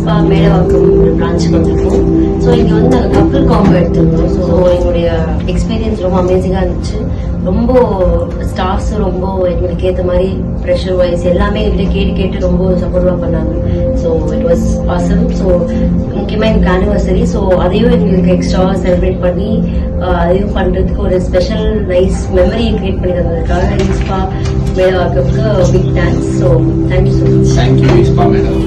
Spa Medavakkam பிரான்ச்சுக்கு வந்திருக்கோம். So இங்கே வந்து நாங்கள் கப்பல் காம்போ எடுத்திருந்தோம். ஸோ எங்களுடைய எக்ஸ்பீரியன்ஸ் ரொம்ப அமேசிங்காக இருந்துச்சு. ரொம்ப ஸ்டாஃப்ஸ் ரொம்ப எங்களுக்கு ஏற்ற மாதிரி ப்ரெஷர் வைஸ் எல்லாமே எங்கள்கிட்ட கேட்டு ரொம்ப சப்போர்ட்டிவாக பண்ணாங்க. So it was awesome. So முக்கியமாக எங்களுக்கு ஆனிவர்சரி. ஸோ அதையும் எங்களுக்கு எக்ஸ்ட்ராவாக செலிப்ரேட் பண்ணி அதையும் பண்ணுறதுக்கு ஒரு ஸ்பெஷல் நைஸ் மெமரி கிரியேட் பண்ணி தந்ததுக்காக இஸ்பா மேடவாக்கம்க்கு big thanks. So thank you so much. Thank you இஸ்பா மேடம்.